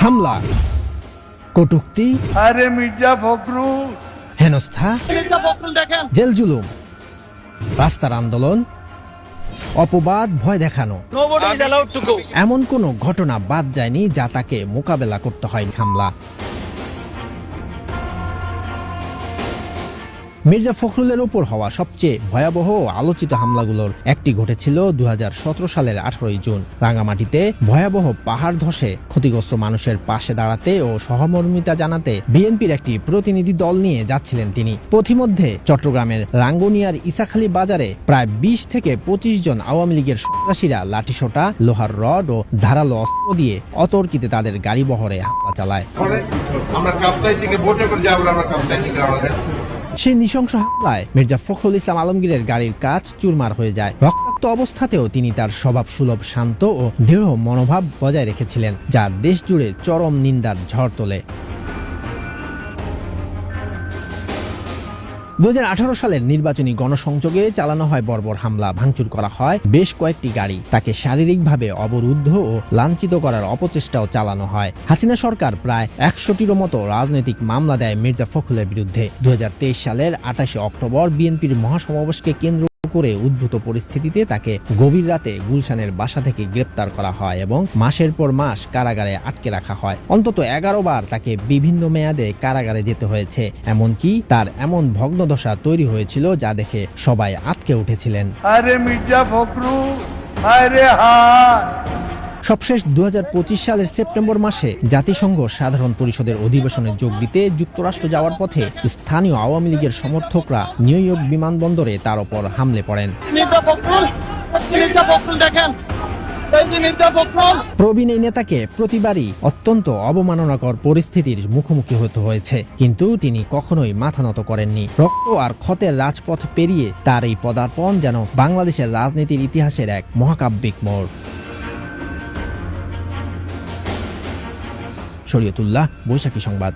হামলা, কটূক্তি, আরে মির্জা ফখরুল, হেনস্থা, জেল জুলুম, রাস্তার আন্দোলন, অপবাদ, ভয় দেখানো, এমন কোনো ঘটনা বাদ যায়নি যা তাকে মোকাবেলা করতে হয় হামলা। মির্জা ফখরুলের উপর হওয়া সবচেয়ে ভয়াবহ আলোচিত হামলাগুলোর একটি ঘটেছিল 2017 সালের 18 জুন। রাঙ্গামাটিতে ভয়াবহ পাহাড় ধসে ক্ষতিগ্রস্ত মানুষের পাশে দাঁড়াতে ও সহমর্মিতা জানাতে বিএনপির একটি প্রতিনিধি দল নিয়ে যাচ্ছিলেন তিনি। পথিমধ্যে চট্টগ্রামের রাঙ্গুনিয়ার ইসাখালী বাজারে প্রায় 20 থেকে 25 জন আওয়ামী লীগের সন্ত্রাসীরা লাঠিসোঁটা, লোহার রড ও ধারালো অস্ত্র দিয়ে অতর্কিতে তাদের গাড়ি বহরে হামলা চালায়। সেই নৃশংস হামলায় মির্জা ফখরুল ইসলাম আলমগীরের গাড়ির কাচ চুরমার হয়ে যায়। রক্তাক্ত অবস্থাতেও তিনি তার স্বভাব সুলভ, শান্ত ও দৃঢ় মনোভাব বজায় রেখেছিলেন, যা দেশ জুড়ে চরম নিন্দার ঝড় তোলে। 2018 সালের নির্বাচনী গণসংযোগে চালানো হয় বর্বর হামলা, ভাঙচুর করা হয় বেশ কয়েকটি গাড়ি, তাকে শারীরিকভাবে অবরুদ্ধ ও লাঞ্ছিত করার অপচেষ্টাও চালানো হয়। হাসিনা সরকার প্রায় 100টিরও মতো রাজনৈতিক মামলা দেয় মির্জা ফখরুলের বিরুদ্ধে। 2023 সালের 28 অক্টোবর বিএনপির মহাসমাবেশকে কেন্দ্র করে উদ্ভূত পরিস্থিতিতে তাকে গভীর রাতে গুলশানের বাসা থেকে গ্রেপ্তার করা হয় এবং মাসের পর মাস কারাগারে আটকে রাখা হয়। অন্তত 11 বার তাকে বিভিন্ন মেয়াদে কারাগারে যেতে হয়েছে। এমনকি তার এমন ভগ্নদশা তৈরি হয়েছিল যা দেখে সবাই আটকে উঠেছিলেন। আরে মির্জা ফখরুল, আরে হায়। সবশেষ 2025 সালের সেপ্টেম্বর মাসে জাতিসংঘ সাধারণ পরিষদের অধিবেশনে যোগ দিতে যুক্তরাষ্ট্র যাওয়ার পথে স্থানীয় আওয়ামী লীগের সমর্থকরা নিউ ইয়র্ক বিমানবন্দরে তার ওপর হামলে পড়েন। প্রবীণ এই নেতাকে প্রতিবারই অত্যন্ত অবমাননাকর পরিস্থিতির মুখোমুখি হতে হয়েছে, কিন্তু তিনি কখনোই মাথা নত করেননি। রক্ত আর ক্ষতের রাজপথ পেরিয়ে তার এই পদার্পণ যেন বাংলাদেশের রাজনীতির ইতিহাসের এক মহাকাব্যিক মোড়। শরীয়তুল্লাহ, বৈশাখী সংবাদ।